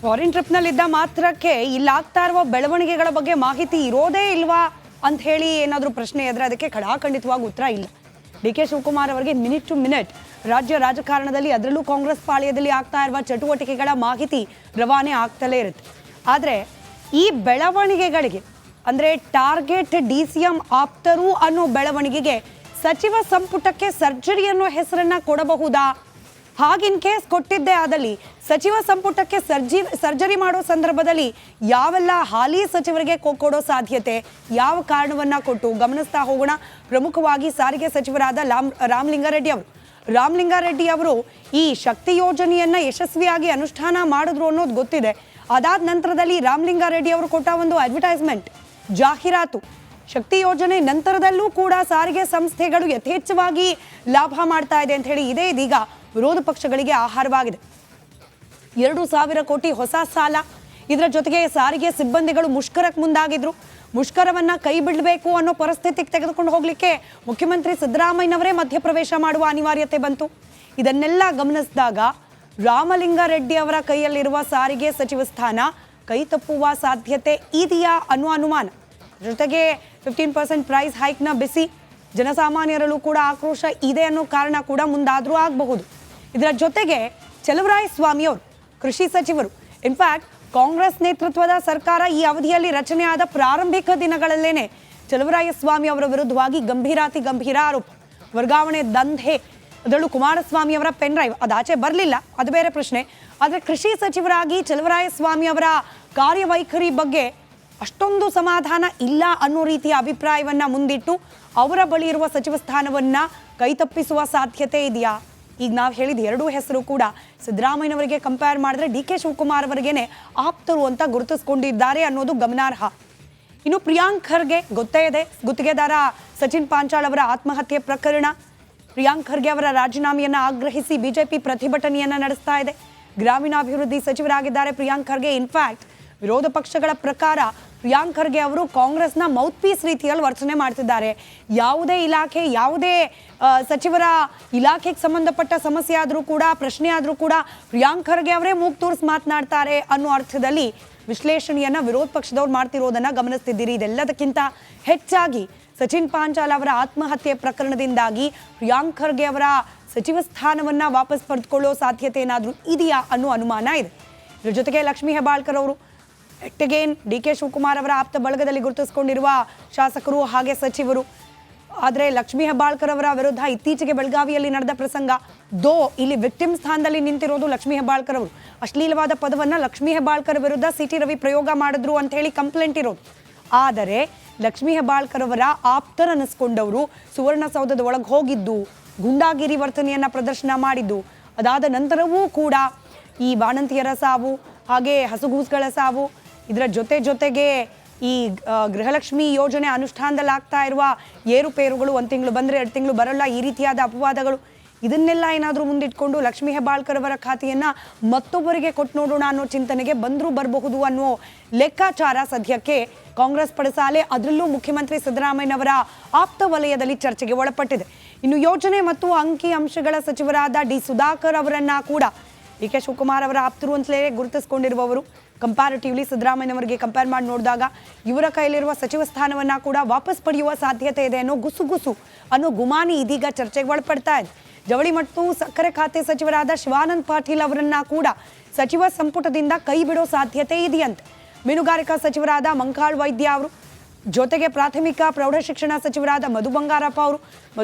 Foreign ಟ್ರಿಪ್ನಲ್ಲಿದ್ದ ಮಾತ್ರಕ್ಕೆ ಇಲ್ಲಾಗ್ತಾ ಇರುವ ಬೆಳವಣಿಗೆಗಳ ಬಗ್ಗೆ ಮಾಹಿತಿ ಇರೋದೇ ಇಲ್ವಾ ಅಂತ ಹೇಳಿ ಏನಾದರೂ ಪ್ರಶ್ನೆ ಇದ್ರೆ ಅದಕ್ಕೆ ಖಡಾಖಂಡಿತವಾಗಿ ಉತ್ತರ ಇಲ್ಲ. ಡಿ ಕೆ ಶಿವಕುಮಾರ್ ಅವರಿಗೆ ಮಿನಿಟ್ ಟು ಮಿನಿಟ್ ರಾಜ್ಯ ರಾಜಕಾರಣದಲ್ಲಿ ಅದರಲ್ಲೂ ಕಾಂಗ್ರೆಸ್ ಪಾಳ್ಯದಲ್ಲಿ ಆಗ್ತಾ ಇರುವ ಚಟುವಟಿಕೆಗಳ ಮಾಹಿತಿ ರವಾನೆ ಆಗ್ತಲೇ ಇರುತ್ತೆ. ಆದರೆ ಈ ಬೆಳವಣಿಗೆಗಳಿಗೆ ಅಂದರೆ ಟಾರ್ಗೆಟ್ DCM ಆಪ್ತರು ಅನ್ನೋ ಬೆಳವಣಿಗೆಗೆ ಸಚಿವ ಸಂಪುಟಕ್ಕೆ ಸರ್ಜರಿ ಅನ್ನೋ ಹೆಸರನ್ನ ಕೊಡಬಹುದಾ? ಹಾಗಿನ್ ಕೇಸ್ ಕೊಟ್ಟಿದ್ದೇ ಆದಲ್ಲಿ ಸಚಿವ ಸಂಪುಟಕ್ಕೆ ಸರ್ಜರಿ ಮಾಡೋ ಸಂದರ್ಭದಲ್ಲಿ ಯಾವೆಲ್ಲ ಹಾಲಿ ಸಚಿವರಿಗೆ ಕೊಡೋ ಸಾಧ್ಯತೆ, ಯಾವ ಕಾರಣವನ್ನ ಕೊಟ್ಟು ಗಮನಿಸ್ತಾ ಹೋಗೋಣ. ಪ್ರಮುಖವಾಗಿ ಸಾರಿಗೆ ಸಚಿವರಾದ ರಾಮಲಿಂಗಾರೆಡ್ಡಿ ಅವರು ಈ ಶಕ್ತಿ ಯೋಜನೆಯನ್ನ ಯಶಸ್ವಿಯಾಗಿ ಅನುಷ್ಠಾನ ಮಾಡಿದ್ರು ಅನ್ನೋದು ಗೊತ್ತಿದೆ. ಅದಾದ ನಂತರದಲ್ಲಿ ರಾಮಲಿಂಗಾರೆಡ್ಡಿ ಅವರು ಕೊಟ್ಟ ಒಂದು ಅಡ್ವರ್ಟೈಸ್ಮೆಂಟ್, ಜಾಹೀರಾತು, ಶಕ್ತಿ ಯೋಜನೆ ನಂತರದಲ್ಲೂ ಕೂಡ ಸಾರಿಗೆ ಸಂಸ್ಥೆಗಳು ಯಥೇಚ್ಛವಾಗಿ ಲಾಭ ಮಾಡ್ತಾ ಇದೆ ಅಂತ ಹೇಳಿ ಇದೀಗ ವಿರೋಧ ಪಕ್ಷಗಳಿಗೆ ಆಹಾರವಾಗಿದೆ. 2,000 ಕೋಟಿ ಹೊಸ ಸಾಲ, ಇದರ ಜೊತೆಗೆ ಸಾರಿಗೆ ಸಿಬ್ಬಂದಿಗಳು ಮುಷ್ಕರಕ್ಕೆ ಮುಂದಾಗಿದ್ರು. ಮುಷ್ಕರವನ್ನ ಕೈ ಬಿಡಬೇಕು ಅನ್ನೋ ಪರಿಸ್ಥಿತಿಗೆ ತೆಗೆದುಕೊಂಡು ಹೋಗ್ಲಿಕ್ಕೆ ಮುಖ್ಯಮಂತ್ರಿ ಸಿದ್ದರಾಮಯ್ಯನವರೇ ಮಧ್ಯಪ್ರವೇಶ ಮಾಡುವ ಅನಿವಾರ್ಯತೆ ಬಂತು. ಇದನ್ನೆಲ್ಲ ಗಮನಿಸಿದಾಗ ರಾಮಲಿಂಗಾರೆಡ್ಡಿ ಅವರ ಕೈಯಲ್ಲಿರುವ ಸಾರಿಗೆ ಸಚಿವ ಸ್ಥಾನ ಕೈ ತಪ್ಪುವ ಸಾಧ್ಯತೆ ಇದೆಯಾ ಅನ್ನೋ ಅನುಮಾನ. ಜೊತೆಗೆ 15% ಪ್ರೈಸ್ ಹೈಕ್ನ ಬಿಸಿ ಜನಸಾಮಾನ್ಯರಲ್ಲೂ ಕೂಡ ಆಕ್ರೋಶ ಇದೆ ಅನ್ನೋ ಕಾರಣ ಕೂಡ ಮುಂದಾದರೂ ಆಗಬಹುದು. ಇದರ ಜೊತೆಗೆ ಚಲುವರಾಯಸ್ವಾಮಿ ಅವರು ಕೃಷಿ ಸಚಿವರು, ಇನ್ಫ್ಯಾಕ್ಟ್ ಕಾಂಗ್ರೆಸ್ ನೇತೃತ್ವದ ಸರ್ಕಾರ ಈ ಅವಧಿಯಲ್ಲಿ ರಚನೆಯಾದ ಪ್ರಾರಂಭಿಕ ದಿನಗಳಲ್ಲೇನೆ ಚಲುವರಾಯಸ್ವಾಮಿ ಅವರ ವಿರುದ್ಧವಾಗಿ ಗಂಭೀರ ಆರೋಪ, ವರ್ಗಾವಣೆ ದಂಧೆ, ಅದರಲ್ಲೂ ಕುಮಾರಸ್ವಾಮಿ ಅವರ ಪೆನ್ ಡ್ರೈವ್ ಅದಾಚೆ ಬರಲಿಲ್ಲ, ಅದು ಬೇರೆ ಪ್ರಶ್ನೆ. ಆದರೆ ಕೃಷಿ ಸಚಿವರಾಗಿ ಚಲುವರಾಯಸ್ವಾಮಿ ಅವರ ಕಾರ್ಯವೈಖರಿ ಬಗ್ಗೆ ಅಷ್ಟೊಂದು ಸಮಾಧಾನ ಇಲ್ಲ ಅನ್ನೋ ರೀತಿಯ ಅಭಿಪ್ರಾಯವನ್ನ ಮುಂದಿಟ್ಟು ಅವರ ಬಳಿ ಇರುವ ಸಚಿವ ಸ್ಥಾನವನ್ನ ಕೈತಪ್ಪಿಸುವ ಸಾಧ್ಯತೆ ಇದೆಯಾ? ಈಗ ನಾವು ಹೇಳಿದ ಎರಡೂ ಹೆಸರು ಕೂಡ ಸಿದ್ದರಾಮಯ್ಯನವರಿಗೆ ಕಂಪೇರ್ ಮಾಡಿದ್ರೆ ಡಿ ಕೆ ಶಿವಕುಮಾರ್ ಅವರಿಗೇನೆ ಆಪ್ತರು ಅಂತ ಗುರುತಿಸಿಕೊಂಡಿದ್ದಾರೆ ಅನ್ನೋದು ಗಮನಾರ್ಹ. ಇನ್ನು ಪ್ರಿಯಾಂಕ್ ಖರ್ಗೆ ಗೊತ್ತೇ ಇದೆ, ಗುತ್ತಿಗೆದಾರ ಸಚಿನ್ ಪಾಂಚಾಳ್ ಅವರ ಆತ್ಮಹತ್ಯೆ ಪ್ರಕರಣ. ಪ್ರಿಯಾಂಕ್ ಖರ್ಗೆ ಅವರ ರಾಜೀನಾಮೆಯನ್ನ ಆಗ್ರಹಿಸಿ ಬಿಜೆಪಿ ಪ್ರತಿಭಟನೆಯನ್ನ ನಡೆಸ್ತಾ ಇದೆ. ಗ್ರಾಮೀಣಾಭಿವೃದ್ಧಿ ಸಚಿವರಾಗಿದ್ದಾರೆ ಪ್ರಿಯಾಂಕ್ ಖರ್ಗೆ. ಇನ್ಫ್ಯಾಕ್ಟ್ ವಿರೋಧ ಪಕ್ಷಗಳ ಪ್ರಕಾರ ಪ್ರಿಯಾಂಕ್ ಖರ್ಗೆ ಅವರು ಕಾಂಗ್ರೆಸ್ನ ಮೌತ್ ಪೀಸ್ ರೀತಿಯಲ್ಲಿ ವರ್ತನೆ ಮಾಡ್ತಿದ್ದಾರೆ. ಯಾವುದೇ ಇಲಾಖೆ, ಯಾವುದೇ ಸಚಿವರ ಇಲಾಖೆಗೆ ಸಂಬಂಧಪಟ್ಟ ಸಮಸ್ಯೆ ಆದರೂ ಕೂಡ, ಪ್ರಶ್ನೆ ಆದರೂ ಕೂಡ ಪ್ರಿಯಾಂಕ್ ಖರ್ಗೆ ಅವರೇ ಮೂಗು ತೂರಿಸಿ ಮಾತನಾಡ್ತಾರೆ ಅನ್ನೋ ಅರ್ಥದಲ್ಲಿ ವಿಶ್ಲೇಷಣೆಯನ್ನ ವಿರೋಧ ಪಕ್ಷದವ್ರು ಮಾಡ್ತಿರೋದನ್ನ ಗಮನಿಸ್ತಿದ್ದೀರಿ. ಇದೆಲ್ಲದಕ್ಕಿಂತ ಹೆಚ್ಚಾಗಿ ಸಚಿನ್ ಪಾಂಚಾಲ್ ಅವರ ಆತ್ಮಹತ್ಯೆ ಪ್ರಕರಣದಿಂದಾಗಿ ಪ್ರಿಯಾಂಕ್ ಖರ್ಗೆ ಅವರ ಸಚಿವ ಸ್ಥಾನವನ್ನ ವಾಪಸ್ ಪಡೆದುಕೊಳ್ಳೋ ಸಾಧ್ಯತೆ ಏನಾದರೂ ಇದೆಯಾ ಅನ್ನೋ ಅನುಮಾನ ಇದೆ. ಇದರ ಜೊತೆಗೆ ಲಕ್ಷ್ಮೀ ಹೆಬ್ಬಾಳ್ಕರ್ ಅವರು ಅಗೇನ್ ಡಿ ಕೆ ಶಿವಕುಮಾರ್ ಅವರ ಆಪ್ತ ಬಳಗದಲ್ಲಿ ಗುರುತಿಸಿಕೊಂಡಿರುವ ಶಾಸಕರು ಹಾಗೆ ಸಚಿವರು. ಆದರೆ ಲಕ್ಷ್ಮೀ ಹೆಬ್ಬಾಳ್ಕರ್ ಅವರ ವಿರುದ್ಧ ಇತ್ತೀಚೆಗೆ ಬೆಳಗಾವಿಯಲ್ಲಿ ನಡೆದ ಪ್ರಸಂಗ, ಇಲ್ಲಿ ವಿಕ್ಟಿಮ್ ಸ್ಥಾನದಲ್ಲಿ ನಿಂತಿರೋದು ಲಕ್ಷ್ಮೀ ಹೆಬ್ಬಾಳ್ಕರ್ ಅವರು. ಅಶ್ಲೀಲವಾದ ಪದವನ್ನು ಲಕ್ಷ್ಮೀ ಹೆಬ್ಬಾಳ್ಕರ್ ವಿರುದ್ಧ CT ರವಿ ಪ್ರಯೋಗ ಮಾಡಿದ್ರು ಅಂತ ಹೇಳಿ ಕಂಪ್ಲೇಂಟ್ ಇರೋದು. ಆದರೆ ಲಕ್ಷ್ಮೀ ಹೆಬ್ಬಾಳ್ಕರ್ ಅವರ ಆಪ್ತರನ್ನಿಸ್ಕೊಂಡವರು ಸುವರ್ಣಸೌಧದ ಒಳಗೆ ಹೋಗಿದ್ದು, ಗುಂಡಾಗಿರಿ ವರ್ತನೆಯನ್ನ ಪ್ರದರ್ಶನ ಮಾಡಿದ್ದು, ಅದಾದ ನಂತರವೂ ಕೂಡ ಈ ಬಾಣಂತಿಯರ ಸಾವು ಹಾಗೆ ಹಸುಗೂಸುಗಳ ಸಾವು, ಇದರ ಜೊತೆಗೆ ಈ ಗೃಹಲಕ್ಷ್ಮಿ ಯೋಜನೆ ಅನುಷ್ಠಾನದಲ್ಲಿ ಆಗ್ತಾ ಇರುವ ಏರುಪೇರುಗಳು, 1 ತಿಂಗಳು ಬಂದರೆ 2 ತಿಂಗಳು ಬರಲ್ಲ, ಈ ರೀತಿಯಾದ ಅಪವಾದಗಳು, ಇದನ್ನೆಲ್ಲ ಏನಾದರೂ ಮುಂದಿಟ್ಕೊಂಡು ಲಕ್ಷ್ಮೀ ಹೆಬ್ಬಾಳ್ಕರ್ ಅವರ ಖಾತೆಯನ್ನ ಮತ್ತೊಬ್ಬರಿಗೆ ಕೊಟ್ಟು ನೋಡೋಣ ಅನ್ನೋ ಚಿಂತನೆಗೆ ಬರಬಹುದು ಅನ್ನೋ ಲೆಕ್ಕಾಚಾರ ಸದ್ಯಕ್ಕೆ ಕಾಂಗ್ರೆಸ್ ಪಡಸಾಲೆ, ಅದರಲ್ಲೂ ಮುಖ್ಯಮಂತ್ರಿ ಸಿದ್ದರಾಮಯ್ಯನವರ ಆಪ್ತ ವಲಯದಲ್ಲಿ ಚರ್ಚೆಗೆ ಒಳಪಟ್ಟಿದೆ. ಇನ್ನು ಯೋಜನೆ ಮತ್ತು ಅಂಕಿ ಅಂಶಗಳ ಸಚಿವರಾದ ಡಿ ಸುಧಾಕರ್ ಅವರನ್ನ ಕೂಡ ಡಿ ಕೆ ಶಿವಕುಮಾರ್ ಅವರ ಆಪ್ತರು ಅಂತಲೇ ಗುರುತಿಸಿಕೊಂಡಿರುವವರು. ಕಂಪ್ಯಾರಿಟಿವ್ಲಿ ಸಿದ್ದರಾಮಯ್ಯನವರಿಗೆ ಕಂಪೇರ್ ಮಾಡಿ ನೋಡಿದಾಗ ಇವರ ಕೈಯಲ್ಲಿರುವ ಸಚಿವ ಸ್ಥಾನವನ್ನ ಕೂಡ ವಾಪಸ್ ಪಡೆಯುವ ಸಾಧ್ಯತೆ ಇದೆ ಅನ್ನೋ ಗುಸು ಅನ್ನೋ ಗುಮಾನಿ ಇದೀಗ ಚರ್ಚೆಗೆ ಒಳಪಡ್ತಾ ಇದೆ. ಜವಳಿ ಮತ್ತು ಸಕ್ಕರೆ ಖಾತೆ ಸಚಿವರಾದ ಶಿವಾನಂದ ಪಾಟೀಲ್ ಅವರನ್ನ ಕೂಡ ಸಚಿವ ಸಂಪುಟದಿಂದ ಕೈ ಬಿಡೋ ಸಾಧ್ಯತೆ ಇದೆಯಂತೆ. ಮೀನುಗಾರಿಕಾ ಸಚಿವರಾದ ಮಂಕಾಳ್ ವೈದ್ಯ ಅವರು, ಜೊತೆಗೆ ಪ್ರಾಥಮಿಕ ಪ್ರೌಢಶಿಕ್ಷಣ ಸಚಿವರಾದ ಮಧು ಬಂಗಾರಪ್ಪ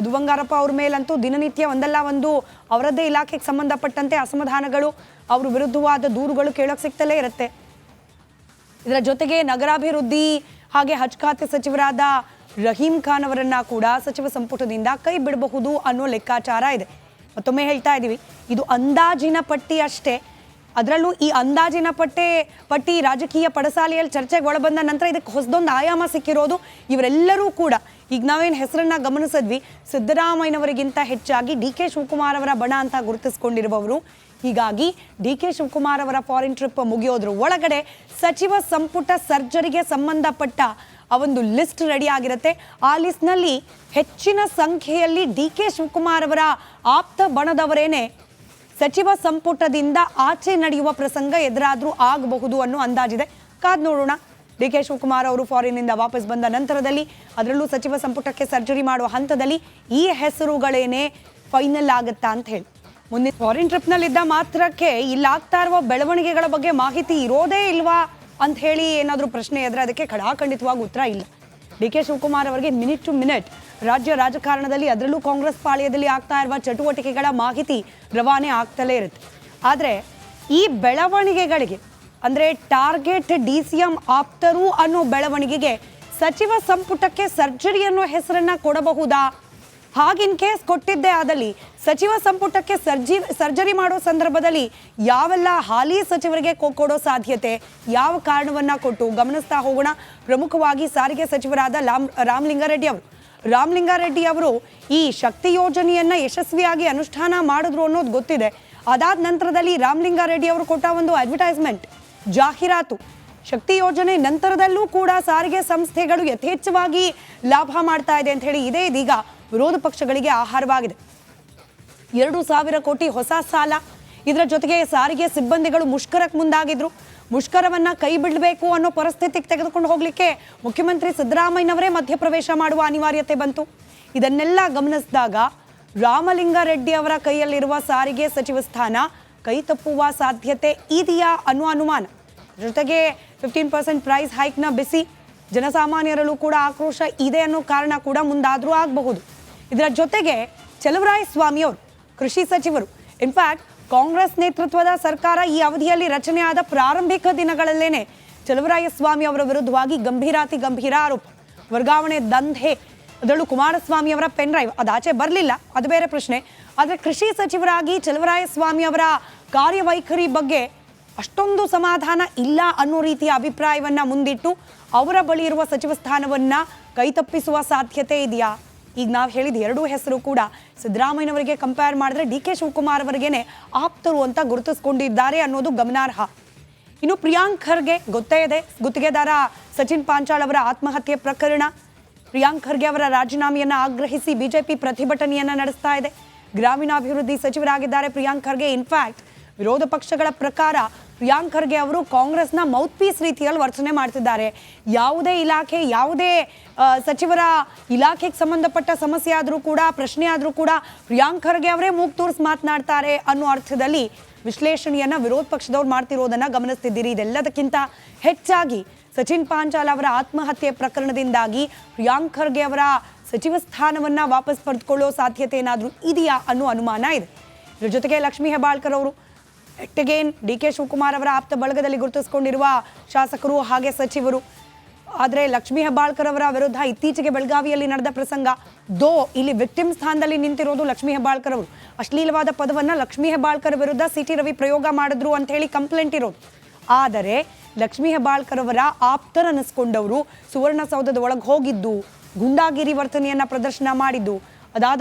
ಅವ್ರ ಮೇಲಂತೂ ದಿನನಿತ್ಯ ಒಂದಲ್ಲ ಒಂದು ಅವರದ್ದೇ ಇಲಾಖೆಗೆ ಸಂಬಂಧಪಟ್ಟಂತೆ ಅಸಮಾಧಾನಗಳು, ಅವ್ರ ವಿರುದ್ಧವಾದ ದೂರುಗಳು ಕೇಳೋಕೆ ಸಿಗ್ತಲೇ ಇರುತ್ತೆ. ಇದರ ಜೊತೆಗೆ ನಗರಾಭಿವೃದ್ಧಿ ಹಾಗೆ ಹಜ್ ಖಾತೆ ಸಚಿವರಾದ ರಹೀಂ ಖಾನ್ ಅವರನ್ನ ಕೂಡ ಸಚಿವ ಸಂಪುಟದಿಂದ ಕೈ ಬಿಡಬಹುದು ಅನ್ನೋ ಲೆಕ್ಕಾಚಾರ ಇದೆ. ಮತ್ತೊಮ್ಮೆ ಹೇಳ್ತಾ ಇದ್ದೀವಿ, ಇದು ಅಂದಾಜಿನ ಪಟ್ಟಿ ಅಷ್ಟೇ. ಅದರಲ್ಲೂ ಈ ಅಂದಾಜಿನ ಪಟ್ಟಿ ರಾಜಕೀಯ ಪಡಸಾಲೆಯಲ್ಲಿ ಚರ್ಚೆಗೆ ಒಳಬಂದ ನಂತರ ಇದಕ್ಕೆ ಹೊಸದೊಂದು ಆಯಾಮ ಸಿಕ್ಕಿರೋದು. ಇವರೆಲ್ಲರೂ ಕೂಡ ಈಗ ನಾವೇನು ಹೆಸರನ್ನ ಗಮನಿಸಿದ್ವಿ, ಸಿದ್ದರಾಮಯ್ಯನವರಿಗಿಂತ ಹೆಚ್ಚಾಗಿ ಡಿ ಕೆ ಶಿವಕುಮಾರ್ ಅವರ ಬಣ ಅಂತ ಗುರುತಿಸಿಕೊಂಡಿರುವವರು. ಹೀಗಾಗಿ ಡಿ ಕೆ ಶಿವಕುಮಾರ್ ಅವರ ಫಾರಿನ್ ಟ್ರಿಪ್ ಮುಗಿಯೋದ್ರ ಒಳಗಡೆ ಸಚಿವ ಸಂಪುಟ ಸರ್ಜರಿಗೆ ಸಂಬಂಧಪಟ್ಟ ಆ ಒಂದು ಲಿಸ್ಟ್ ರೆಡಿ ಆಗಿರುತ್ತೆ. ಆ ಲಿಸ್ಟ್ನಲ್ಲಿ ಹೆಚ್ಚಿನ ಸಂಖ್ಯೆಯಲ್ಲಿ ಡಿ ಕೆ ಶಿವಕುಮಾರ್ ಅವರ ಆಪ್ತ ಬಣದವರೇನೆ ಸಚಿವ ಸಂಪುಟದಿಂದ ಆಚೆ ನಡೆಯುವ ಪ್ರಸಂಗ ಎದುರಾದ್ರೂ ಆಗಬಹುದು ಅನ್ನೋ ಅಂದಾಜಿದೆ. ಕಾದ್ ನೋಡೋಣ. ಡಿ ಕೆ ಶಿವಕುಮಾರ್ ಅವರು ಫಾರಿನ್ನಿಂದ ವಾಪಸ್ ಬಂದ ನಂತರದಲ್ಲಿ, ಅದರಲ್ಲೂ ಸಚಿವ ಸಂಪುಟಕ್ಕೆ ಸರ್ಜರಿ ಮಾಡುವ ಹಂತದಲ್ಲಿ ಈ ಹೆಸರುಗಳೇನೇ ಫೈನಲ್ ಆಗುತ್ತಾ ಅಂತ ಹೇಳಿ. ಮುಂದಿನ ಫಾರಿನ್ ಟ್ರಿಪ್ನಲ್ಲಿದ್ದ ಮಾತ್ರಕ್ಕೆ ಇಲ್ಲಾಗ್ತಾ ಇರುವ ಬೆಳವಣಿಗೆಗಳ ಬಗ್ಗೆ ಮಾಹಿತಿ ಇರೋದೇ ಇಲ್ವಾ ಅಂತ ಹೇಳಿ ಏನಾದರೂ ಪ್ರಶ್ನೆ ಎದ್ರೆ ಅದಕ್ಕೆ ಖಡಾಖಂಡಿತವಾಗಿ ಉತ್ತರ ಇಲ್ಲ. ಡಿ ಕೆ ಶಿವಕುಮಾರ್ ಅವರಿಗೆ ಮಿನಿಟ್ ಟು ಮಿನಿಟ್ ರಾಜ್ಯ ರಾಜಕಾರಣದಲ್ಲಿ, ಅದರಲ್ಲೂ ಕಾಂಗ್ರೆಸ್ ಪಾಳ್ಯದಲ್ಲಿ ಆಗ್ತಾ ಇರುವ ಚಟುವಟಿಕೆಗಳ ಮಾಹಿತಿ ರವಾನೆ ಆಗ್ತಲೇ ಇರುತ್ತೆ. ಆದರೆ ಈ ಬೆಳವಣಿಗೆಗಳಿಗೆ ಅಂದರೆ ಟಾರ್ಗೆಟ್ DCM ಆಪ್ತರು ಅನ್ನೋ ಬೆಳವಣಿಗೆಗೆ ಸಚಿವ ಸಂಪುಟಕ್ಕೆ ಸರ್ಜರಿ ಅನ್ನೋ ಹೆಸರನ್ನ ಕೊಡಬಹುದಾ? ಹಾಗಿನ್ ಕೇಸ್ ಕೊಟ್ಟಿದ್ದೇ ಆದಲ್ಲಿ ಸಚಿವ ಸಂಪುಟಕ್ಕೆ ಸರ್ಜರಿ ಮಾಡೋ ಸಂದರ್ಭದಲ್ಲಿ ಯಾವೆಲ್ಲ ಹಾಲಿ ಸಚಿವರಿಗೆ ಕೊಡೋ ಸಾಧ್ಯತೆ, ಯಾವ ಕಾರಣವನ್ನ ಕೊಟ್ಟು ಗಮನಿಸ್ತಾ ಹೋಗೋಣ. ಪ್ರಮುಖವಾಗಿ ಸಾರಿಗೆ ಸಚಿವರಾದ ರಾಮಲಿಂಗಾರೆಡ್ಡಿ ಅವರು ಈ ಶಕ್ತಿ ಯೋಜನೆಯನ್ನ ಯಶಸ್ವಿಯಾಗಿ ಅನುಷ್ಠಾನ ಮಾಡಿದ್ರು ಅನ್ನೋದು ಗೊತ್ತಿದೆ. ಅದಾದ ನಂತರದಲ್ಲಿ ರಾಮಲಿಂಗಾರೆಡ್ಡಿ ಅವರು ಕೊಟ್ಟ ಒಂದು ಅಡ್ವರ್ಟೈಸ್ಮೆಂಟ್, ಜಾಹೀರಾತು, ಶಕ್ತಿ ಯೋಜನೆ ನಂತರದಲ್ಲೂ ಕೂಡ ಸಾರಿಗೆ ಸಂಸ್ಥೆಗಳು ಯಥೇಚ್ಛವಾಗಿ ಲಾಭ ಮಾಡ್ತಾ ಇದೆ ಅಂತ ಹೇಳಿ ಇದೀಗ ವಿರೋಧ ಪಕ್ಷಗಳಿಗೆ ಆಹಾರವಾಗಿದೆ. 2,000 ಕೋಟಿ ಹೊಸ ಸಾಲ, ಇದರ ಜೊತೆಗೆ ಸಾರಿಗೆ ಸಿಬ್ಬಂದಿಗಳು ಮುಷ್ಕರಕ್ಕೆ ಮುಂದಾಗಿದ್ರು. ಮುಷ್ಕರವನ್ನ ಕೈ ಬಿಡಬೇಕು ಅನ್ನೋ ಪರಿಸ್ಥಿತಿಗೆ ತೆಗೆದುಕೊಂಡು ಹೋಗ್ಲಿಕ್ಕೆ ಮುಖ್ಯಮಂತ್ರಿ ಸಿದ್ದರಾಮಯ್ಯನವರೇ ಮಧ್ಯಪ್ರವೇಶ ಮಾಡುವ ಅನಿವಾರ್ಯತೆ ಬಂತು. ಇದನ್ನೆಲ್ಲ ಗಮನಿಸಿದಾಗ ರಾಮಲಿಂಗಾರೆಡ್ಡಿ ಅವರ ಕೈಯಲ್ಲಿರುವ ಸಾರಿಗೆ ಸಚಿವ ಸ್ಥಾನ ಕೈ ತಪ್ಪುವ ಸಾಧ್ಯತೆ ಇದೆಯಾ ಅನ್ನೋ ಅನುಮಾನ. ಜೊತೆಗೆ 15% ಪ್ರೈಸ್ ಹೈಕ್ನ ಬಿಸಿ ಜನಸಾಮಾನ್ಯರಲ್ಲೂ ಕೂಡ ಆಕ್ರೋಶ ಇದೆ ಅನ್ನೋ ಕಾರಣ ಕೂಡ ಮುಂದಾದರೂ ಆಗಬಹುದು. ಇದರ ಜೊತೆಗೆ ಚಲುವರಾಯಸ್ವಾಮಿ ಅವರು ಕೃಷಿ ಸಚಿವರು, ಇನ್ಫ್ಯಾಕ್ಟ್ ಕಾಂಗ್ರೆಸ್ ನೇತೃತ್ವದ ಸರ್ಕಾರ ಈ ಅವಧಿಯಲ್ಲಿ ರಚನೆಯಾದ ಪ್ರಾರಂಭಿಕ ದಿನಗಳಲ್ಲೇನೆ ಚಲುವರಾಯಸ್ವಾಮಿ ಅವರ ವಿರುದ್ಧವಾಗಿ ಗಂಭೀರ ಆರೋಪ, ವರ್ಗಾವಣೆ ದಂಧೆ, ಅದರಲ್ಲೂ ಕುಮಾರಸ್ವಾಮಿ ಅವರ ಪೆನ್ ಡ್ರೈವ್ ಅದಾಚೆ ಬರಲಿಲ್ಲ, ಅದು ಬೇರೆ ಪ್ರಶ್ನೆ. ಆದರೆ ಕೃಷಿ ಸಚಿವರಾಗಿ ಚಲುವರಾಯಸ್ವಾಮಿ ಅವರ ಕಾರ್ಯವೈಖರಿ ಬಗ್ಗೆ ಅಷ್ಟೊಂದು ಸಮಾಧಾನ ಇಲ್ಲ ಅನ್ನೋ ರೀತಿಯ ಅಭಿಪ್ರಾಯವನ್ನ ಮುಂದಿಟ್ಟು ಅವರ ಬಳಿ ಇರುವ ಸಚಿವ ಸ್ಥಾನವನ್ನ ಕೈತಪ್ಪಿಸುವ ಸಾಧ್ಯತೆ ಇದೆಯಾ? ಈಗ ನಾವು ಹೇಳಿದ ಎರಡೂ ಹೆಸರು ಕೂಡ ಸಿದ್ದರಾಮಯ್ಯನವರಿಗೆ ಕಂಪೇರ್ ಮಾಡಿದ್ರೆ ಡಿ ಕೆ ಶಿವಕುಮಾರ್ ಅವರಿಗೇನೆ ಆಪ್ತರು ಅಂತ ಗುರುತಿಸ್ಕೊಂಡಿದ್ದಾರೆ ಅನ್ನೋದು ಗಮನಾರ್ಹ. ಇನ್ನು ಪ್ರಿಯಾಂಕ್ ಖರ್ಗೆ ಗೊತ್ತೇ ಇದೆ, ಗುತ್ತಿಗೆದಾರ ಸಚಿನ್ ಪಾಂಚಾಳ್ ಅವರ ಆತ್ಮಹತ್ಯೆ ಪ್ರಕರಣ. ಪ್ರಿಯಾಂಕ್ ಖರ್ಗೆ ಅವರ ರಾಜೀನಾಮೆಯನ್ನ ಆಗ್ರಹಿಸಿ ಬಿಜೆಪಿ ಪ್ರತಿಭಟನೆಯನ್ನ ನಡೆಸ್ತಾ ಇದೆ. ಗ್ರಾಮೀಣಾಭಿವೃದ್ಧಿ ಸಚಿವರಾಗಿದ್ದಾರೆ ಪ್ರಿಯಾಂಕ್ ಖರ್ಗೆ. ಇನ್ಫ್ಯಾಕ್ಟ್ ವಿರೋಧ ಪಕ್ಷಗಳ ಪ್ರಕಾರ ಪ್ರಿಯಾಂಕ್ ಖರ್ಗೆ ಅವರು ಕಾಂಗ್ರೆಸ್ನ ಮೌತ್ ಪೀಸ್ ರೀತಿಯಲ್ಲಿ ವರ್ತನೆ ಮಾಡ್ತಿದ್ದಾರೆ. ಯಾವುದೇ ಇಲಾಖೆ, ಯಾವುದೇ ಸಚಿವರ ಇಲಾಖೆಗೆ ಸಂಬಂಧಪಟ್ಟ ಸಮಸ್ಯೆ ಆದರೂ ಕೂಡ, ಪ್ರಶ್ನೆ ಆದರೂ ಕೂಡ ಪ್ರಿಯಾಂಕ್ ಖರ್ಗೆ ಅವರೇ ಮೂಗು ತೂರಿಸಿ ಮಾತನಾಡ್ತಾರೆ ಅನ್ನೋ ಅರ್ಥದಲ್ಲಿ ವಿಶ್ಲೇಷಣೆಯನ್ನ ವಿರೋಧ ಪಕ್ಷದವ್ರು ಮಾಡ್ತಿರೋದನ್ನ ಗಮನಿಸ್ತಿದ್ದೀರಿ. ಇದೆಲ್ಲದಕ್ಕಿಂತ ಹೆಚ್ಚಾಗಿ ಸಚಿನ್ ಪಾಂಚಾಲ್ ಅವರ ಆತ್ಮಹತ್ಯೆ ಪ್ರಕರಣದಿಂದಾಗಿ ಪ್ರಿಯಾಂಕ್ ಖರ್ಗೆ ಅವರ ಸಚಿವ ಸ್ಥಾನವನ್ನ ವಾಪಸ್ ಪಡೆದುಕೊಳ್ಳೋ ಸಾಧ್ಯತೆ ಏನಾದರೂ ಇದೆಯಾ ಅನ್ನೋ ಅನುಮಾನ ಇದೆ. ಇದರ ಜೊತೆಗೆ ಲಕ್ಷ್ಮೀ ಹೆಬ್ಬಾಳ್ಕರ್ ಅವರು ಅಗೇನ್ ಡಿ ಕೆ ಶಿವಕುಮಾರ್ ಅವರ ಆಪ್ತ ಬಳಗದಲ್ಲಿ ಗುರುತಿಸಿಕೊಂಡಿರುವ ಶಾಸಕರು ಹಾಗೆ ಸಚಿವರು. ಆದರೆ ಲಕ್ಷ್ಮೀ ಹೆಬ್ಬಾಳ್ಕರ್ ಅವರ ವಿರುದ್ಧ ಇತ್ತೀಚೆಗೆ ಬೆಳಗಾವಿಯಲ್ಲಿ ನಡೆದ ಪ್ರಸಂಗ, ಇಲ್ಲಿ ವಿಕ್ಟಿಮ್ ಸ್ಥಾನದಲ್ಲಿ ನಿಂತಿರೋದು ಲಕ್ಷ್ಮೀ ಹೆಬ್ಬಾಳ್ಕರ್ ಅವರು. ಅಶ್ಲೀಲವಾದ ಪದವನ್ನು ಲಕ್ಷ್ಮೀ ಹೆಬ್ಬಾಳ್ಕರ್ ವಿರುದ್ಧ CT ರವಿ ಪ್ರಯೋಗ ಮಾಡಿದ್ರು ಅಂತ ಹೇಳಿ ಕಂಪ್ಲೇಂಟ್ ಇರೋದು. ಆದರೆ ಲಕ್ಷ್ಮೀ ಹೆಬ್ಬಾಳ್ಕರ್ ಅವರ ಆಪ್ತರನ್ನಿಸ್ಕೊಂಡವರು ಸುವರ್ಣಸೌಧದ ಒಳಗೆ ಹೋಗಿದ್ದು, ಗುಂಡಾಗಿರಿ ವರ್ತನೆಯನ್ನ ಪ್ರದರ್ಶನ ಮಾಡಿದ್ದು, ಅದಾದ